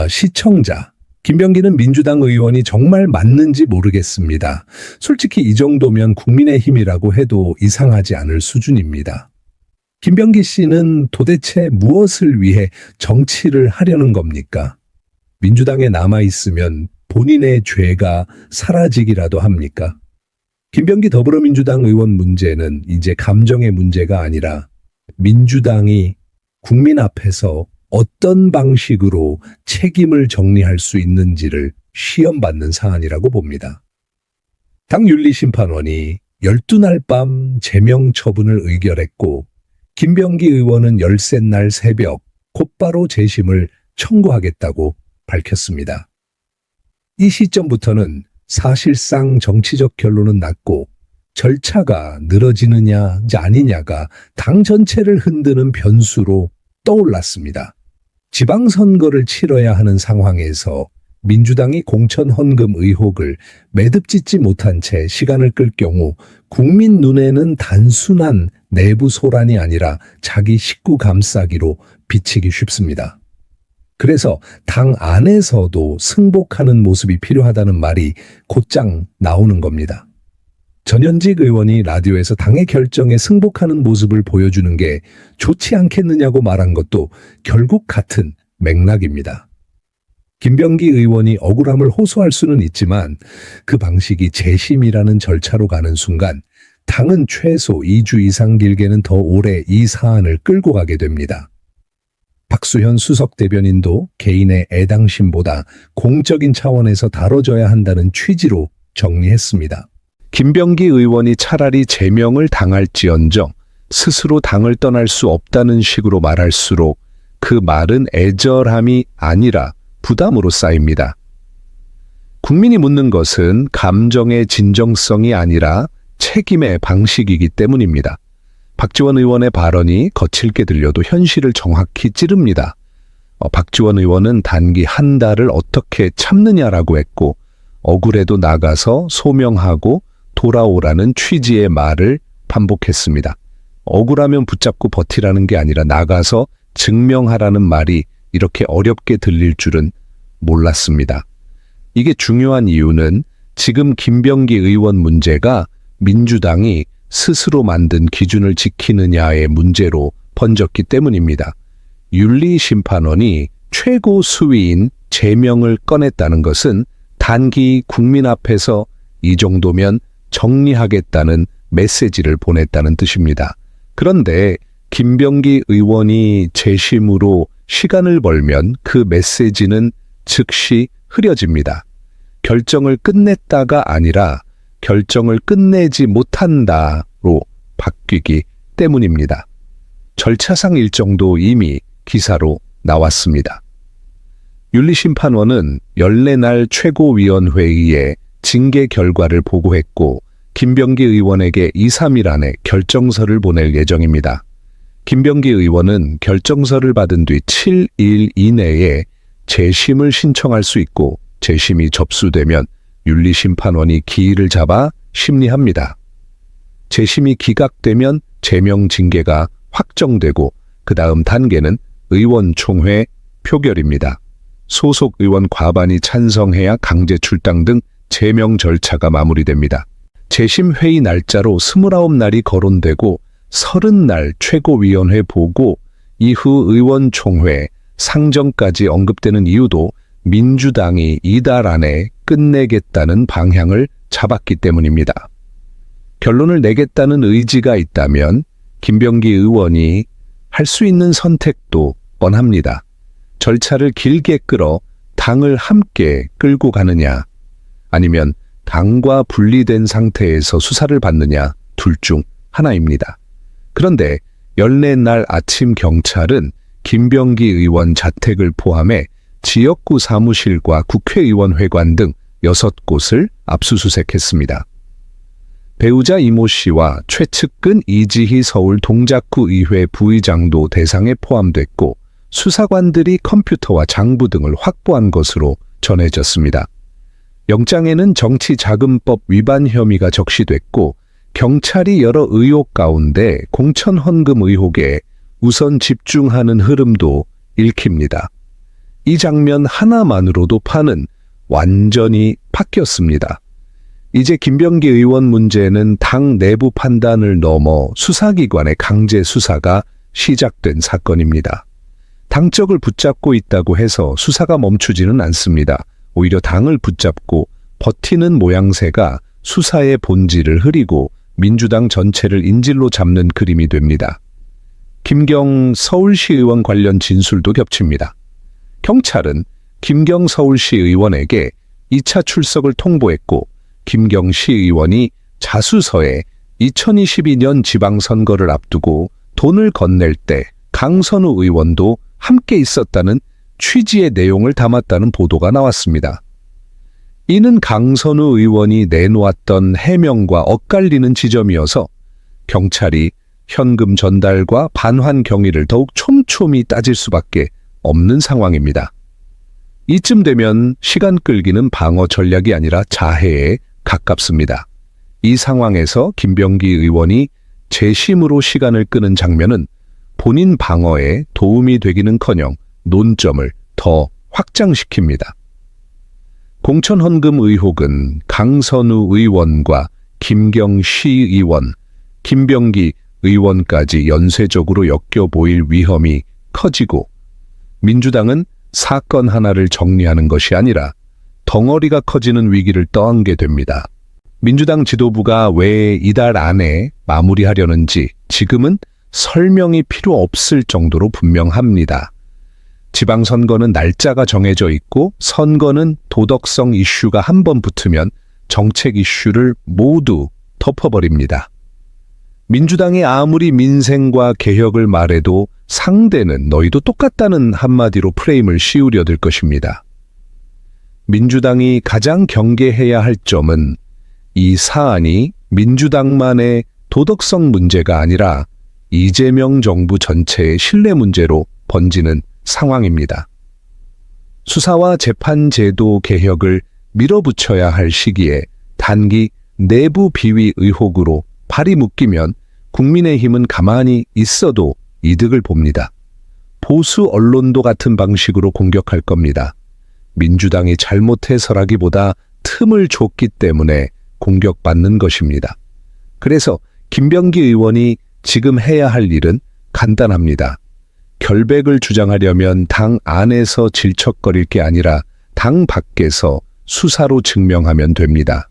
시청자. 김병기는 민주당 의원이 정말 맞는지 모르겠습니다. 솔직히 이 정도면 국민의힘이라고 해도 이상하지 않을 수준입니다. 김병기 씨는 도대체 무엇을 위해 정치를 하려는 겁니까? 민주당에 남아있으면 본인의 죄가 사라지기라도 합니까? 김병기 더불어민주당 의원 문제는 이제 감정의 문제가 아니라 민주당이 국민 앞에서 어떤 방식으로 책임을 정리할 수 있는지를 시험받는 사안이라고 봅니다. 당 윤리심판원이 12날 밤 제명 처분을 의결했고 김병기 의원은 13날 새벽 곧바로 재심을 청구하겠다고 밝혔습니다. 이 시점부터는 사실상 정치적 결론은 났고 절차가 늘어지느냐 아니냐가 당 전체를 흔드는 변수로 떠올랐습니다. 지방선거를 치러야 하는 상황에서 민주당이 공천 헌금 의혹을 매듭짓지 못한 채 시간을 끌 경우 국민 눈에는 단순한 내부 소란이 아니라 자기 식구 감싸기로 비치기 쉽습니다. 그래서 당 안에서도 승복하는 모습이 필요하다는 말이 곧장 나오는 겁니다. 전현직 의원이 라디오에서 당의 결정에 승복하는 모습을 보여주는 게 좋지 않겠느냐고 말한 것도 결국 같은 맥락입니다. 김병기 의원이 억울함을 호소할 수는 있지만 그 방식이 재심이라는 절차로 가는 순간 당은 최소 2주 이상 길게는 더 오래 이 사안을 끌고 가게 됩니다. 박수현 수석 대변인도 개인의 애당심보다 공적인 차원에서 다뤄져야 한다는 취지로 정리했습니다. 김병기 의원이 차라리 제명을 당할지언정 스스로 당을 떠날 수 없다는 식으로 말할수록 그 말은 애절함이 아니라 부담으로 쌓입니다. 국민이 묻는 것은 감정의 진정성이 아니라 책임의 방식이기 때문입니다. 박지원 의원의 발언이 거칠게 들려도 현실을 정확히 찌릅니다. 박지원 의원은 단기 한 달을 어떻게 참느냐라고 했고 억울해도 나가서 소명하고 돌아오라는 취지의 말을 반복했습니다. 억울하면 붙잡고 버티라는 게 아니라 나가서 증명하라는 말이 이렇게 어렵게 들릴 줄은 몰랐습니다. 이게 중요한 이유는 지금 김병기 의원 문제가 민주당이 스스로 만든 기준을 지키느냐의 문제로 번졌기 때문입니다. 윤리심판원이 최고 수위인 제명을 꺼냈다는 것은 단기 국민 앞에서 이 정도면 정리하겠다는 메시지를 보냈다는 뜻입니다. 그런데 김병기 의원이 재심으로 시간을 벌면 그 메시지는 즉시 흐려집니다. 결정을 끝냈다가 아니라 결정을 끝내지 못한다로 바뀌기 때문입니다. 절차상 일정도 이미 기사로 나왔습니다. 윤리심판원은 14날 최고위원회의에 징계 결과를 보고했고 김병기 의원에게 2, 3일 안에 결정서를 보낼 예정입니다. 김병기 의원은 결정서를 받은 뒤 7일 이내에 재심을 신청할 수 있고 재심이 접수되면 윤리심판원이 기일을 잡아 심리합니다. 재심이 기각되면 제명 징계가 확정되고 그 다음 단계는 의원총회 표결입니다. 소속 의원 과반이 찬성해야 강제 출당 등 제명 절차가 마무리됩니다. 재심 회의 날짜로 29날이 거론되고 30날 최고위원회 보고 이후 의원총회 상정까지 언급되는 이유도 민주당이 이달 안에 끝내겠다는 방향을 잡았기 때문입니다. 결론을 내겠다는 의지가 있다면 김병기 의원이 할 수 있는 선택도 뻔합니다. 절차를 길게 끌어 당을 함께 끌고 가느냐 아니면 당과 분리된 상태에서 수사를 받느냐 둘 중 하나입니다. 그런데 14날 아침 경찰은 김병기 의원 자택을 포함해 지역구 사무실과 국회의원 회관 등 6곳을 압수수색했습니다. 배우자 이모 씨와 최측근 이지희 서울 동작구 의회 부의장도 대상에 포함됐고 수사관들이 컴퓨터와 장부 등을 확보한 것으로 전해졌습니다. 영장에는 정치자금법 위반 혐의가 적시됐고 경찰이 여러 의혹 가운데 공천 헌금 의혹에 우선 집중하는 흐름도 읽힙니다. 이 장면 하나만으로도 판은 완전히 바뀌었습니다. 이제 김병기 의원 문제는 당 내부 판단을 넘어 수사기관의 강제 수사가 시작된 사건입니다. 당적을 붙잡고 있다고 해서 수사가 멈추지는 않습니다. 오히려 당을 붙잡고 버티는 모양새가 수사의 본질을 흐리고 민주당 전체를 인질로 잡는 그림이 됩니다. 김경 서울시의원 관련 진술도 겹칩니다. 경찰은 김경 서울시의원에게 2차 출석을 통보했고 김경 시의원이 자수서에 2022년 지방선거를 앞두고 돈을 건넬 때 강선우 의원도 함께 있었다는 취지의 내용을 담았다는 보도가 나왔습니다. 이는 강선우 의원이 내놓았던 해명과 엇갈리는 지점이어서 경찰이 현금 전달과 반환 경위를 더욱 촘촘히 따질 수밖에 없는 상황입니다. 이쯤 되면 시간 끌기는 방어 전략이 아니라 자해에 가깝습니다. 이 상황에서 김병기 의원이 재심으로 시간을 끄는 장면은 본인 방어에 도움이 되기는커녕 논점을 더 확장시킵니다. 공천헌금 의혹은 강선우 의원과 김경 시의원, 김병기 의원까지 연쇄적으로 엮여보일 위험이 커지고 민주당은 사건 하나를 정리하는 것이 아니라 덩어리가 커지는 위기를 떠안게 됩니다. 민주당 지도부가 왜 이달 안에 마무리하려는지 지금은 설명이 필요 없을 정도로 분명합니다. 지방선거는 날짜가 정해져 있고 선거는 도덕성 이슈가 한 번 붙으면 정책 이슈를 모두 덮어버립니다. 민주당이 아무리 민생과 개혁을 말해도 상대는 너희도 똑같다는 한마디로 프레임을 씌우려 들 것입니다. 민주당이 가장 경계해야 할 점은 이 사안이 민주당만의 도덕성 문제가 아니라 이재명 정부 전체의 신뢰 문제로 번지는 상황입니다. 수사와 재판 제도 개혁을 밀어붙여야 할 시기에 단기 내부 비위 의혹으로 발이 묶이면 국민의힘은 가만히 있어도 이득을 봅니다. 보수 언론도 같은 방식으로 공격할 겁니다. 민주당이 잘못해서라기보다 틈을 줬기 때문에 공격받는 것입니다. 그래서 김병기 의원이 지금 해야 할 일은 간단합니다. 결백을 주장하려면 당 안에서 질척거릴 게 아니라 당 밖에서 수사로 증명하면 됩니다.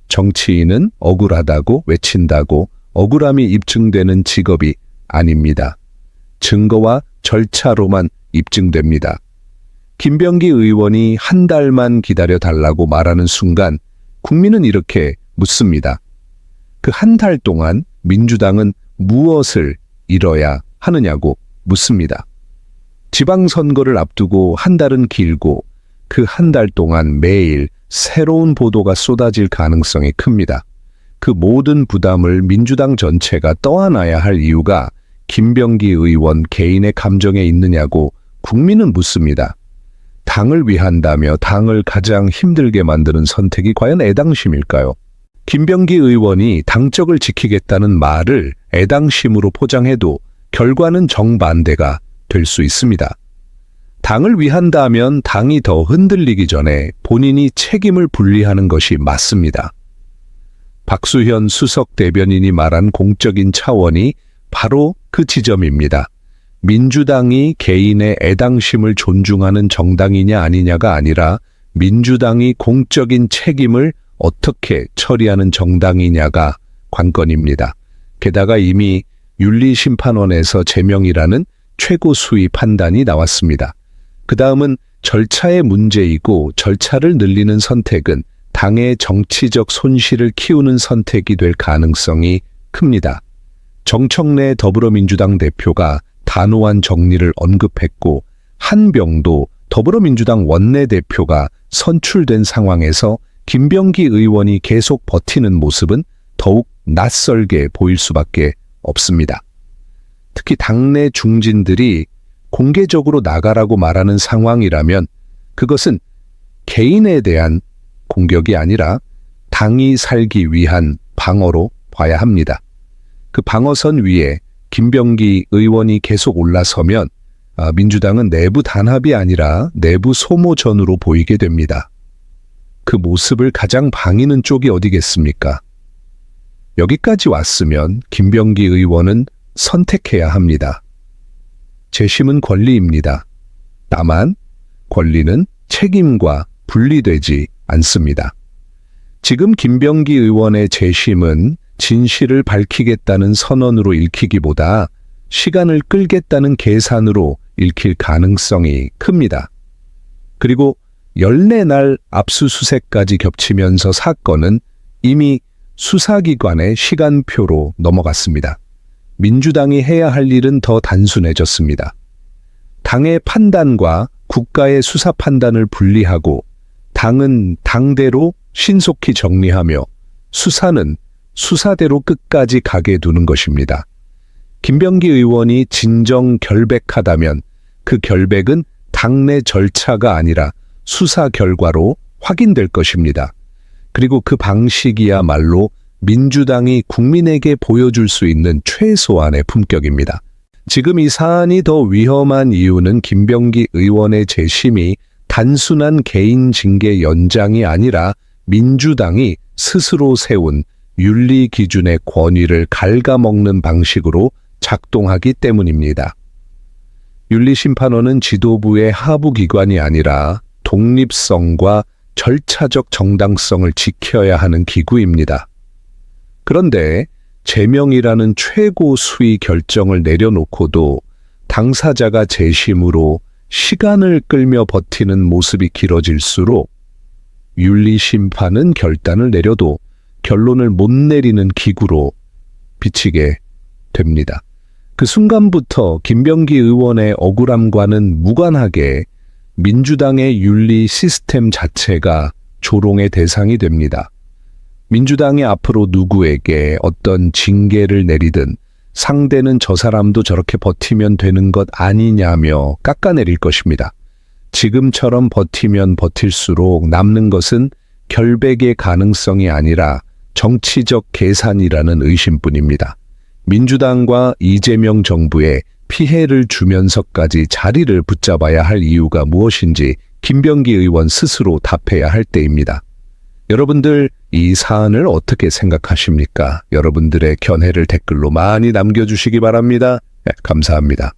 정치인은 억울하다고 외친다고 억울함이 입증되는 직업이 아닙니다. 증거와 절차로만 입증됩니다. 김병기 의원이 한 달만 기다려달라고 말하는 순간 국민은 이렇게 묻습니다. 그 한 달 동안 민주당은 무엇을 잃어야 하느냐고 묻습니다. 지방선거를 앞두고 한 달은 길고 그 한 달 동안 매일 새로운 보도가 쏟아질 가능성이 큽니다. 그 모든 부담을 민주당 전체가 떠안아야 할 이유가 김병기 의원 개인의 감정에 있느냐고 국민은 묻습니다. 당을 위한다며 당을 가장 힘들게 만드는 선택이 과연 애당심일까요? 김병기 의원이 당적을 지키겠다는 말을 애당심으로 포장해도 결과는 정반대가 될 수 있습니다. 당을 위한다면 당이 더 흔들리기 전에 본인이 책임을 분리하는 것이 맞습니다. 박수현 수석 대변인이 말한 공적인 차원이 바로 그 지점입니다. 민주당이 개인의 애당심을 존중하는 정당이냐 아니냐가 아니라 민주당이 공적인 책임을 어떻게 처리하는 정당이냐가 관건입니다. 게다가 이미 윤리심판원에서 제명이라는 최고 수위 판단이 나왔습니다. 그 다음은 절차의 문제이고 절차를 늘리는 선택은 당의 정치적 손실을 키우는 선택이 될 가능성이 큽니다. 정청래 더불어민주당 대표가 단호한 정리를 언급했고 한병도 더불어민주당 원내대표가 선출된 상황에서 김병기 의원이 계속 버티는 모습은 더욱 낯설게 보일 수밖에 없습니다. 특히 당내 중진들이 공개적으로 나가라고 말하는 상황이라면 그것은 개인에 대한 공격이 아니라 당이 살기 위한 방어로 봐야 합니다. 그 방어선 위에 김병기 의원이 계속 올라서면 민주당은 내부 단합이 아니라 내부 소모전으로 보이게 됩니다. 그 모습을 가장 방해는 쪽이 어디겠습니까? 여기까지 왔으면 김병기 의원은 선택해야 합니다. 재심은 권리입니다. 다만 권리는 책임과 분리되지 않습니다. 지금 김병기 의원의 재심은 진실을 밝히겠다는 선언으로 읽히기보다 시간을 끌겠다는 계산으로 읽힐 가능성이 큽니다. 그리고 14날 압수수색까지 겹치면서 사건은 이미 수사기관의 시간표로 넘어갔습니다. 민주당이 해야 할 일은 더 단순해졌습니다. 당의 판단과 국가의 수사 판단을 분리하고 당은 당대로 신속히 정리하며 수사는 수사대로 끝까지 가게 두는 것입니다. 김병기 의원이 진정 결백하다면 그 결백은 당내 절차가 아니라 수사 결과로 확인될 것입니다. 그리고 그 방식이야말로 민주당이 국민에게 보여줄 수 있는 최소한의 품격입니다. 지금 이 사안이 더 위험한 이유는 김병기 의원의 재심이 단순한 개인 징계 연장이 아니라 민주당이 스스로 세운 윤리 기준의 권위를 갉아먹는 방식으로 작동하기 때문입니다. 윤리심판원은 지도부의 하부기관이 아니라 독립성과 절차적 정당성을 지켜야 하는 기구입니다. 그런데 제명이라는 최고 수위 결정을 내려놓고도 당사자가 재심으로 시간을 끌며 버티는 모습이 길어질수록 윤리심판은 결단을 내려도 결론을 못 내리는 기구로 비치게 됩니다. 그 순간부터 김병기 의원의 억울함과는 무관하게 민주당의 윤리 시스템 자체가 조롱의 대상이 됩니다. 민주당이 앞으로 누구에게 어떤 징계를 내리든 상대는 저 사람도 저렇게 버티면 되는 것 아니냐며 깎아내릴 것입니다. 지금처럼 버티면 버틸수록 남는 것은 결백의 가능성이 아니라 정치적 계산이라는 의심뿐입니다. 민주당과 이재명 정부에 피해를 주면서까지 자리를 붙잡아야 할 이유가 무엇인지 김병기 의원 스스로 답해야 할 때입니다. 여러분들 이 사안을 어떻게 생각하십니까? 여러분들의 견해를 댓글로 많이 남겨주시기 바랍니다. 네, 감사합니다.